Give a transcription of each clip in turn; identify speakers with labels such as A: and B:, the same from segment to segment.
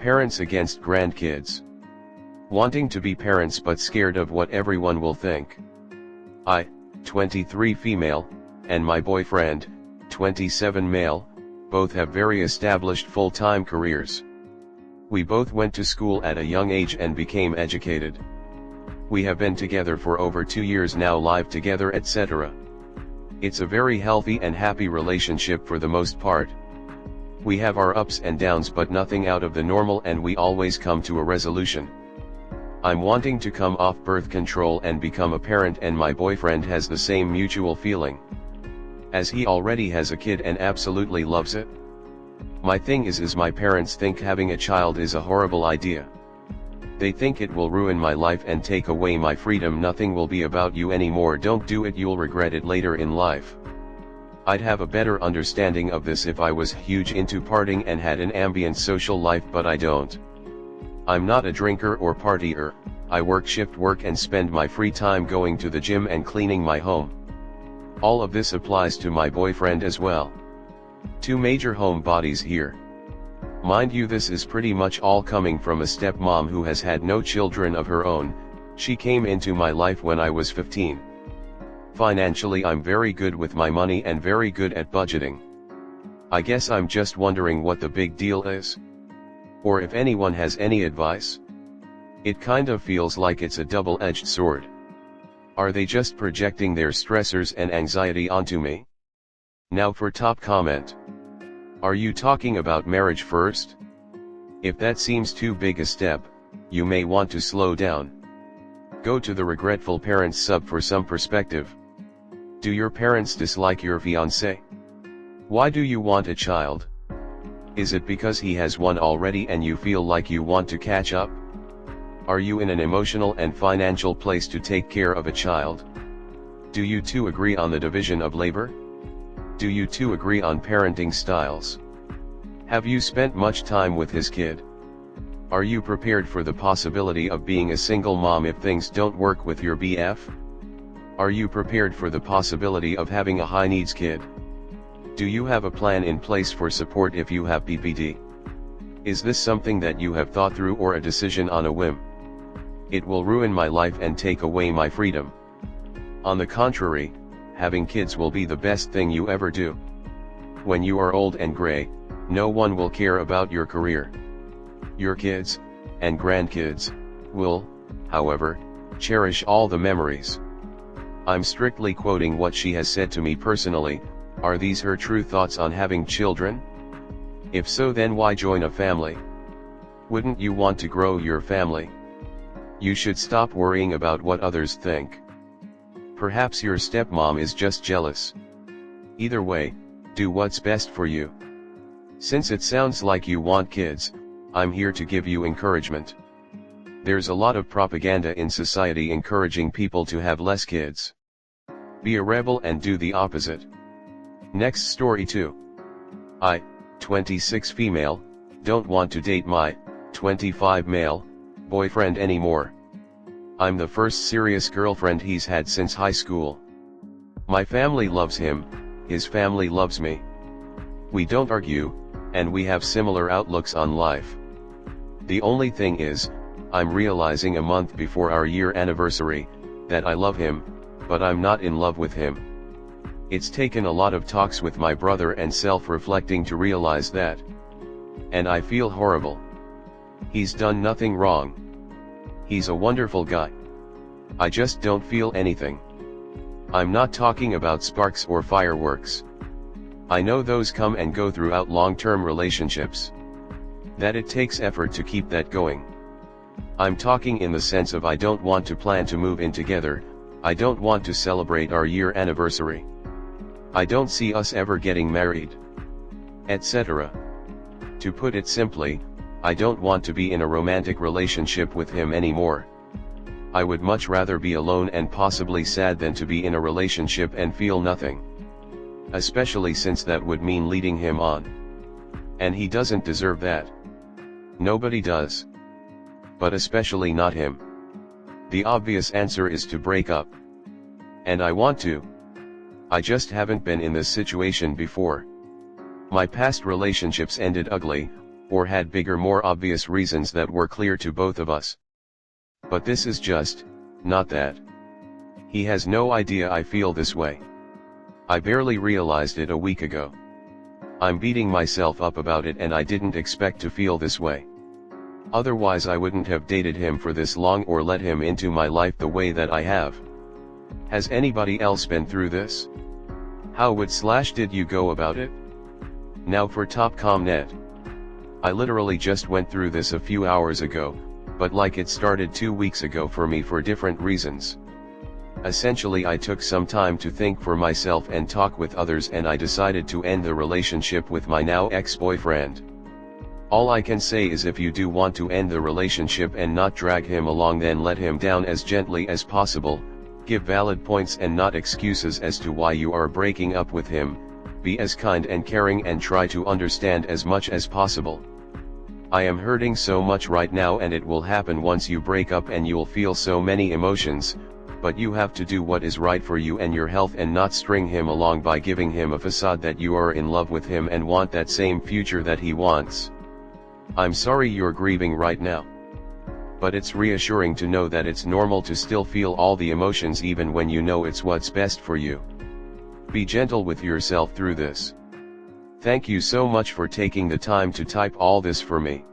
A: Parents against grandkids. Wanting to be parents but scared of what everyone will think. I, 23 female, and my boyfriend, 27 male, both have very established full-time careers. We both went to school at a young age and became educated. We have been together for over 2 years now, live together, etc. It's a very healthy and happy relationship for the most part. We have our ups and downs but nothing out of the normal, and we always come to a resolution. I'm wanting to come off birth control and become a parent, and my boyfriend has the same mutual feeling. As he already has a kid and absolutely loves it. My thing is my parents think having a child is a horrible idea. They think it will ruin my life and take away my freedom. Nothing will be about you anymore, don't do it, you'll regret it later in life. I'd have a better understanding of this if I was huge into partying and had an ambient social life, but I don't. I'm not a drinker or partier. I work shift work and spend my free time going to the gym and cleaning my home. All of this applies to my boyfriend as well. 2 major homebodies here. Mind you, this is pretty much all coming from a stepmom who has had no children of her own. She came into my life when I was 15. Financially, I'm very good with my money and very good at budgeting. I guess I'm just wondering what the big deal is. Or if anyone has any advice. It kind of feels like it's a double-edged sword. Are they just projecting their stressors and anxiety onto me? Now for top comment. Are you talking about marriage first? If that seems too big a step, you may want to slow down. Go to the Regretful Parents sub for some perspective. Do your parents dislike your fiancé? Why do you want a child? Is it because he has one already and you feel like you want to catch up? Are you in an emotional and financial place to take care of a child? Do you two agree on the division of labor? Do you two agree on parenting styles? Have you spent much time with his kid? Are you prepared for the possibility of being a single mom if things don't work with your BF? Are you prepared for the possibility of having a high needs kid? Do you have a plan in place for support if you have PPD? Is this something that you have thought through or a decision on a whim? It will ruin my life and take away my freedom. On the contrary, having kids will be the best thing you ever do. When you are old and gray, no one will care about your career. Your kids, and grandkids, will, however, cherish all the memories. I'm strictly quoting what she has said to me personally. Are these her true thoughts on having children? If so, then why join a family? Wouldn't you want to grow your family? You should stop worrying about what others think. Perhaps your stepmom is just jealous. Either way, do what's best for you. Since it sounds like you want kids, I'm here to give you encouragement. There's a lot of propaganda in society encouraging people to have less kids. Be a rebel and do the opposite. Next story 2. I, 26 female, don't want to date my, 25 male, boyfriend anymore. I'm the first serious girlfriend he's had since high school. My family loves him, his family loves me. We don't argue, and we have similar outlooks on life. The only thing is, I'm realizing a month before our year anniversary, that I love him, but I'm not in love with him. It's taken a lot of talks with my brother and self-reflecting to realize that. And I feel horrible. He's done nothing wrong. He's a wonderful guy. I just don't feel anything. I'm not talking about sparks or fireworks. I know those come and go throughout long-term relationships. That it takes effort to keep that going. I'm talking in the sense of I don't want to plan to move in together, I don't want to celebrate our year anniversary. I don't see us ever getting married, etc. To put it simply, I don't want to be in a romantic relationship with him anymore. I would much rather be alone and possibly sad than to be in a relationship and feel nothing. Especially since that would mean leading him on. And he doesn't deserve that. Nobody does. But especially not him. The obvious answer is to break up. And I want to. I just haven't been in this situation before. My past relationships ended ugly, or had bigger, more obvious reasons that were clear to both of us. But this is just, not that. He has no idea I feel this way. I barely realized it a week ago. I'm beating myself up about it, and I didn't expect to feel this way. Otherwise I wouldn't have dated him for this long or let him into my life the way that I have. Has anybody else been through this? How did you go about it? Now for top comment. I literally just went through this a few hours ago, but like it started 2 weeks ago for me for different reasons. Essentially I took some time to think for myself and talk with others, and I decided to end the relationship with my now ex-boyfriend. All I can say is if you do want to end the relationship and not drag him along, then let him down as gently as possible, give valid points and not excuses as to why you are breaking up with him, be as kind and caring and try to understand as much as possible. I am hurting so much right now, and it will happen once you break up and you'll feel so many emotions, but you have to do what is right for you and your health and not string him along by giving him a facade that you are in love with him and want that same future that he wants. I'm sorry you're grieving right now. But it's reassuring to know that it's normal to still feel all the emotions even when you know it's what's best for you. Be gentle with yourself through this. Thank you so much for taking the time to type all this for me.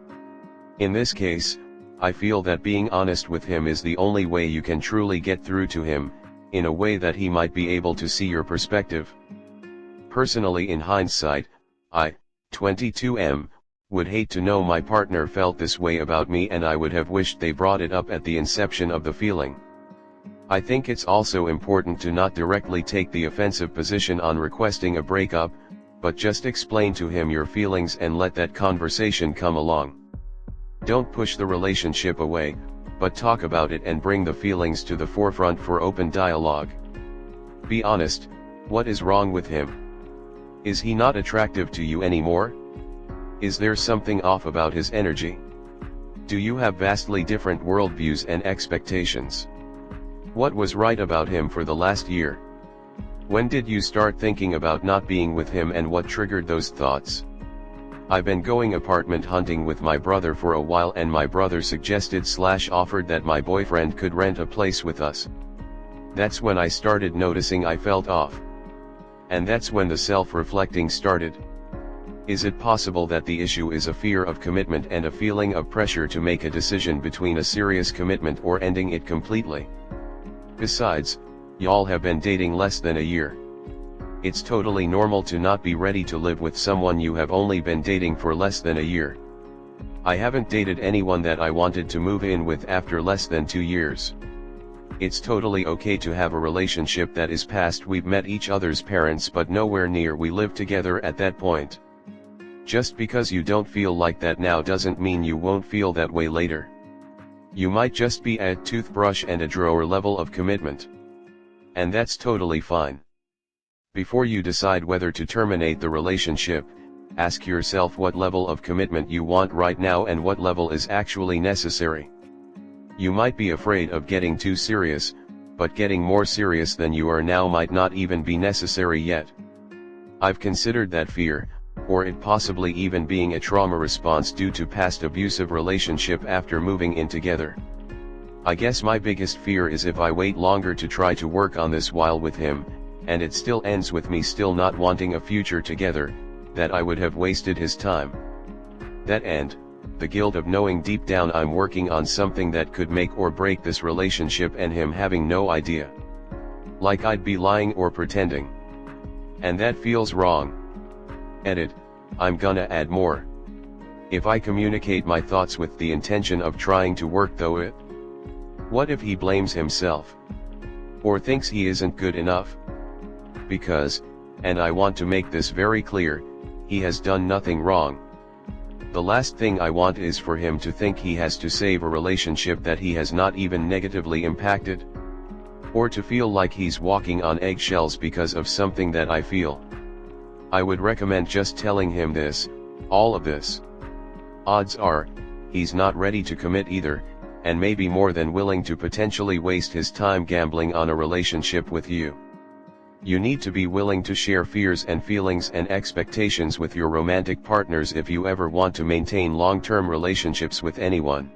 A: In this case, I feel that being honest with him is the only way you can truly get through to him, in a way that he might be able to see your perspective. Personally, in hindsight, I, 22M, would hate to know my partner felt this way about me, and I would have wished they brought it up at the inception of the feeling. I think it's also important to not directly take the offensive position on requesting a breakup, but just explain to him your feelings and let that conversation come along. Don't push the relationship away, but talk about it and bring the feelings to the forefront for open dialogue. Be honest, what is wrong with him? Is he not attractive to you anymore? Is there something off about his energy? Do you have vastly different worldviews and expectations? What was right about him for the last year? When did you start thinking about not being with him, and what triggered those thoughts? I've been going apartment hunting with my brother for a while, and my brother suggested/offered that my boyfriend could rent a place with us. That's when I started noticing I felt off. And that's when the self-reflecting started. Is it possible that the issue is a fear of commitment and a feeling of pressure to make a decision between a serious commitment or ending it completely? Besides, y'all have been dating less than a year. It's totally normal to not be ready to live with someone you have only been dating for less than a year. I haven't dated anyone that I wanted to move in with after less than 2 years. It's totally okay to have a relationship that is past we've met each other's parents but nowhere near we live together at that point. Just because you don't feel like that now doesn't mean you won't feel that way later. You might just be at toothbrush and a drawer level of commitment. And that's totally fine. Before you decide whether to terminate the relationship, ask yourself what level of commitment you want right now and what level is actually necessary. You might be afraid of getting too serious, but getting more serious than you are now might not even be necessary yet. I've considered that fear, or it possibly even being a trauma response due to past abusive relationship after moving in together. I guess my biggest fear is if I wait longer to try to work on this while with him, and it still ends with me still not wanting a future together, that I would have wasted his time. That and the guilt of knowing deep down I'm working on something that could make or break this relationship and him having no idea. Like I'd be lying or pretending. And that feels wrong. Edit, I'm gonna add more. If I communicate my thoughts with the intention of trying to work through it? What if he blames himself? Or thinks he isn't good enough? Because, and I want to make this very clear, he has done nothing wrong. The last thing I want is for him to think he has to save a relationship that he has not even negatively impacted. Or to feel like he's walking on eggshells because of something that I feel. I would recommend just telling him this, all of this. Odds are, he's not ready to commit either, and maybe more than willing to potentially waste his time gambling on a relationship with you. You need to be willing to share fears and feelings and expectations with your romantic partners if you ever want to maintain long-term relationships with anyone.